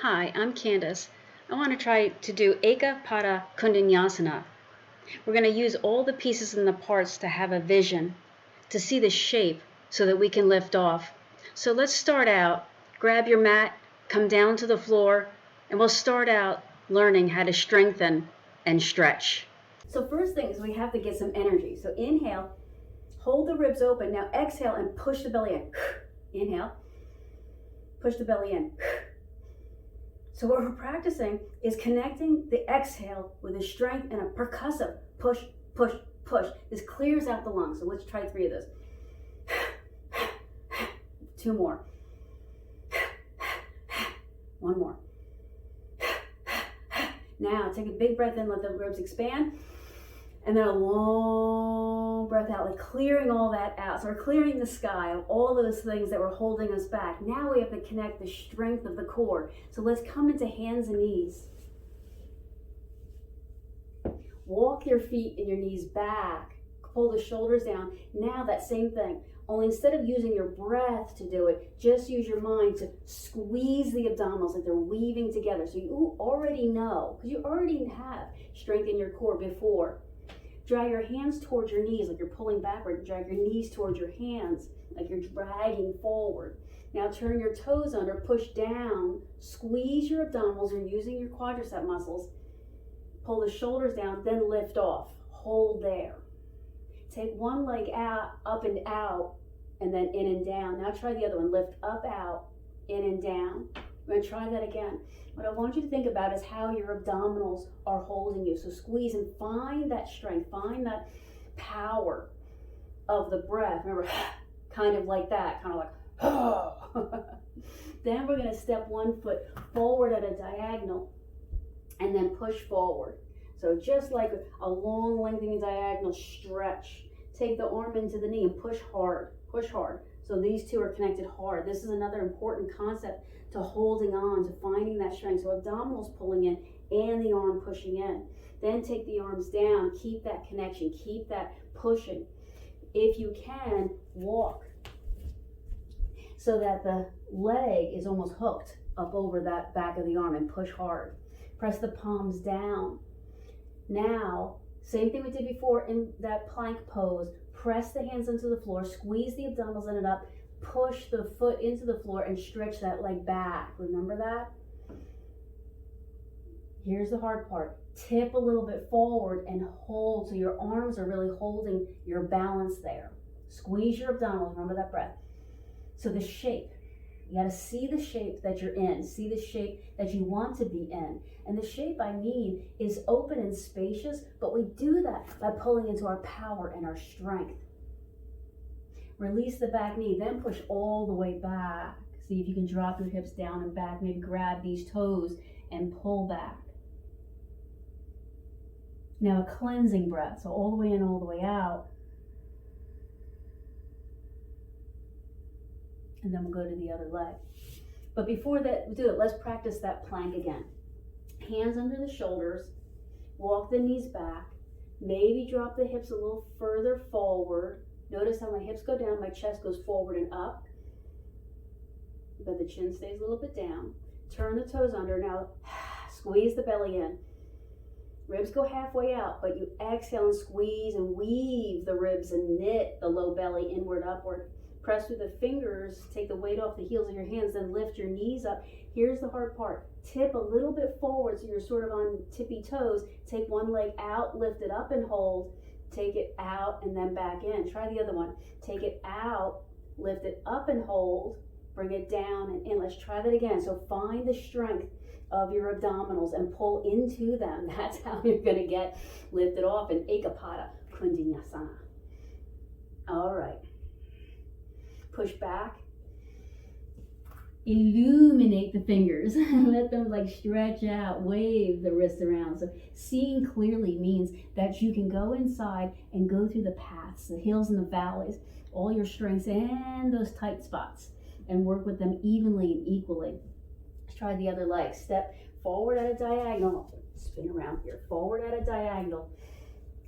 Hi, I'm Candace. I want to try to do Koundinyasana. We're going to use all the pieces and the parts to have a vision, to see the shape so that we can lift off. So let's start out. Grab your mat, come down to the floor, and we'll start out learning how to strengthen and stretch. So first thing is we have to get some energy. So inhale, hold the ribs open. Now exhale and push the belly in. Inhale, push the belly in. So what we're practicing is connecting the exhale with a strength and a percussive push, push, push. This clears out the lungs. So let's try 3 of those. 2 more. 1 more. Now take a big breath in, let the ribs expand. And then a long breath out, like clearing all that out. So we're clearing the sky of all those things that were holding us back. Now we have to connect the strength of the core. So let's come into hands and knees. Walk your feet and your knees back. Pull the shoulders down. Now that same thing. Only instead of using your breath to do it, just use your mind to squeeze the abdominals like they're weaving together. So you already know, because you already have strength in your core before. Drag your hands towards your knees like you're pulling backward. Drag your knees towards your hands like you're dragging forward. Now turn your toes under, push down, squeeze your abdominals. You're using your quadricep muscles. Pull the shoulders down, then lift off. Hold there. Take one leg out, up and out, and then in and down. Now try the other one. Lift up, out, in and down. We're going to try that again. What I want you to think about is how your abdominals are holding you. So squeeze and find that strength, find that power of the breath. Remember, kind of like that, kind of like, oh. Then we're going to step 1 foot forward at a diagonal and then push forward. So just like a long lengthening diagonal stretch. Take the arm into the knee and push hard, push hard. So these two are connected hard. This is another important concept to holding on, to finding that strength. So abdominals pulling in and the arm pushing in. Then take the arms down, keep that connection, keep that pushing. If you can, walk so that the leg is almost hooked up over that back of the arm and push hard. Press the palms down. Now, same thing we did before in that plank pose. Press the hands into the floor, squeeze the abdominals in and up, push the foot into the floor and stretch that leg back. Remember that? Here's the hard part. Tip a little bit forward and hold so your arms are really holding your balance there. Squeeze your abdominals, remember that breath. So the shape, you gotta see the shape that you're in, see the shape that you want to be in. And the shape I mean is open and spacious, but we do that by pulling into our power and our strength. Release the back knee, then push all the way back. See if you can drop your hips down and back, maybe grab these toes and pull back. Now a cleansing breath, so all the way in, all the way out. And then we'll go to the other leg. But before that, we do it, let's practice that plank again. Hands under the shoulders, walk the knees back, maybe drop the hips a little further forward. Notice how my hips go down, my chest goes forward and up, but the chin stays a little bit down. Turn the toes under, now squeeze the belly in. Ribs go halfway out, but you exhale and squeeze and weave the ribs and knit the low belly inward, upward. Press through the fingers, take the weight off the heels of your hands, then lift your knees up. Here's the hard part. Tip a little bit forward so you're sort of on tippy toes. Take one leg out, lift it up and hold. Take it out and then back in. Try the other one. Take it out, lift it up and hold. Bring it down and in. Let's try that again. So find the strength of your abdominals and pull into them. That's how you're going to get lifted off in Koundinyasana. All right. Push back. Illuminate the fingers. Let them like stretch out, wave the wrists around. So seeing clearly means that you can go inside and go through the paths, the hills and the valleys, all your strengths and those tight spots, and work with them evenly and equally. Let's try the other leg. Step forward at a diagonal. Spin around here. Forward at a diagonal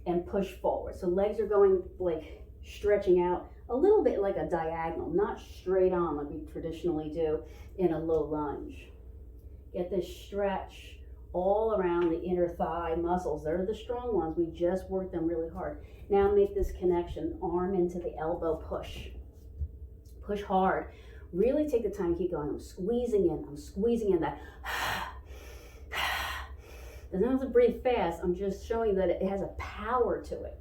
and push forward. So legs are going like stretching out a little bit like a diagonal, not straight on like we traditionally do in a low lunge. Get this stretch all around the inner thigh muscles. They're the strong ones. We just worked them really hard. Now make this connection, arm into the elbow, push. Push hard. Really take the time to keep going. I'm squeezing in that. Doesn't have to breathe fast. I'm just showing you that it has a power to it.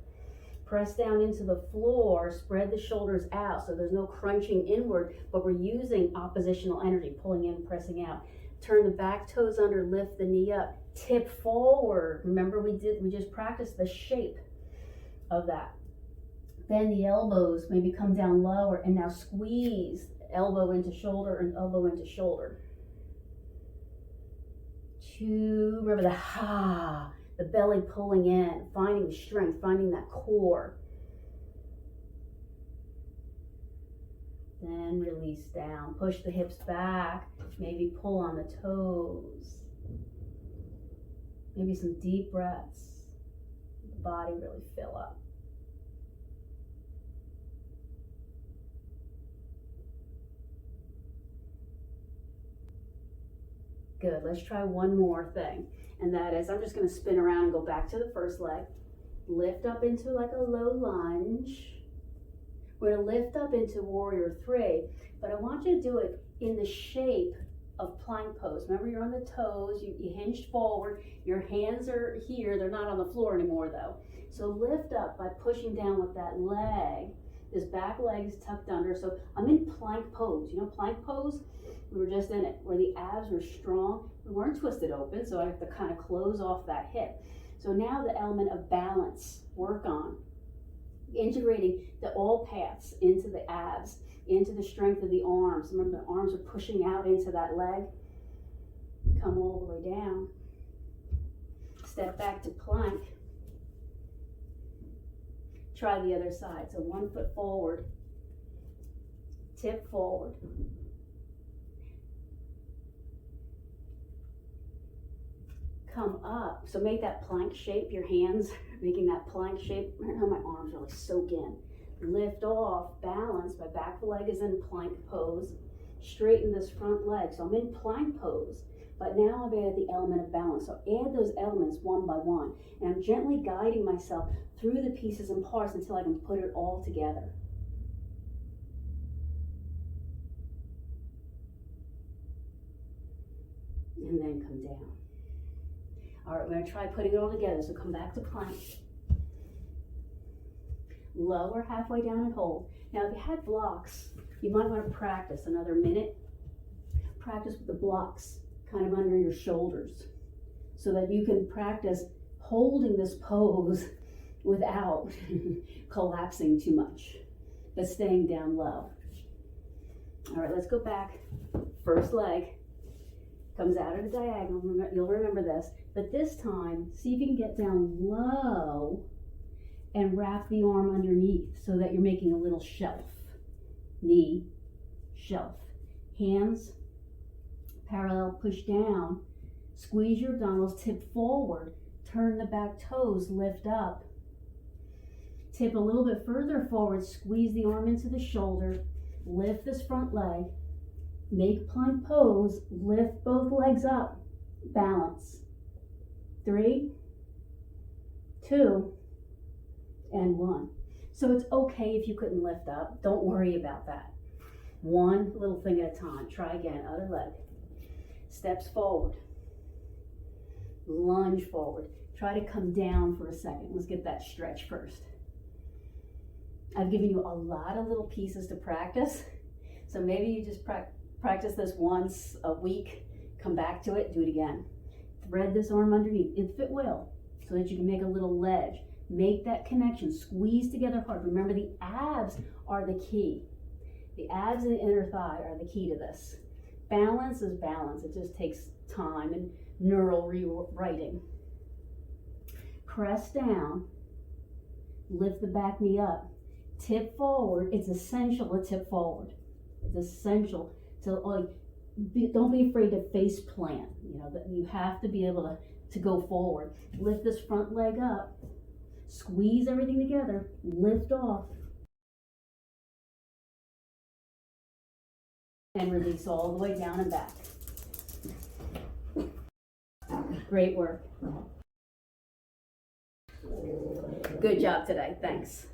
Press down into the floor, spread the shoulders out so there's no crunching inward, but we're using oppositional energy, pulling in, pressing out. Turn the back toes under, lift the knee up, tip forward. Remember we just practiced the shape of that. Bend the elbows, maybe come down lower, and now squeeze elbow into shoulder and elbow into shoulder. Two, remember the belly pulling in, finding strength, finding that core. Then release down, push the hips back, maybe pull on the toes. Maybe some deep breaths. The body really fill up. Good, let's try one more thing. And that is, I'm just gonna spin around and go back to the first leg. Lift up into like a low lunge. We're gonna lift up into warrior three, but I want you to do it in the shape of plank pose. Remember, you're on the toes, you hinged forward, your hands are here, they're not on the floor anymore though. So lift up by pushing down with that leg. This back leg is tucked under, so I'm in plank pose. You know plank pose? We were just in it, where the abs were strong. We weren't twisted open, so I have to kind of close off that hip. So now the element of balance, work on. Integrating all paths into the abs, into the strength of the arms. Remember, the arms are pushing out into that leg. Come all the way down. Step back to plank. Try the other side. So 1 foot forward, tip forward. Come up. So make that plank shape, your hands making that plank shape. Right now my arms really soak in. Lift off, balance. My back leg is in plank pose. Straighten this front leg. So I'm in plank pose, but now I've added the element of balance. So add those elements one by one. And I'm gently guiding myself through the pieces and parts until I can put it all together. And then come down. All right, we're going to try putting it all together. So come back to plank. Lower halfway down and hold. Now, if you had blocks, you might want to practice another minute. Practice with the blocks kind of under your shoulders so that you can practice holding this pose without collapsing too much, but staying down low. All right, let's go back. First leg comes out at a diagonal. You'll remember this. But this time, see if you can get down low and wrap the arm underneath so that you're making a little shelf. Knee, shelf. Hands parallel, push down. Squeeze your abdominals, tip forward. Turn the back toes, lift up. Tip a little bit further forward, squeeze the arm into the shoulder. Lift this front leg. Make plank pose, lift both legs up. Balance. 3, 2, and 1. So it's okay if you couldn't lift up. Don't worry about that. One little thing at a time. Try again. Other leg. Steps forward. Lunge forward. Try to come down for a second. Let's get that stretch first. I've given you a lot of little pieces to practice. So maybe you just practice this once a week. Come back to it. Do it again. Thread this arm underneath, if it will, so that you can make a little ledge. Make that connection, squeeze together hard. Remember, the abs are the key. The abs and the inner thigh are the key to this. Balance is balance. It just takes time and neural rewriting. Press down, lift the back knee up, tip forward. It's essential to tip forward. It's essential to don't be afraid to face plant. You know, that you have to be able to go forward. Lift this front leg up. Squeeze everything together. Lift off. And release all the way down and back. Great work. Good job today. Thanks.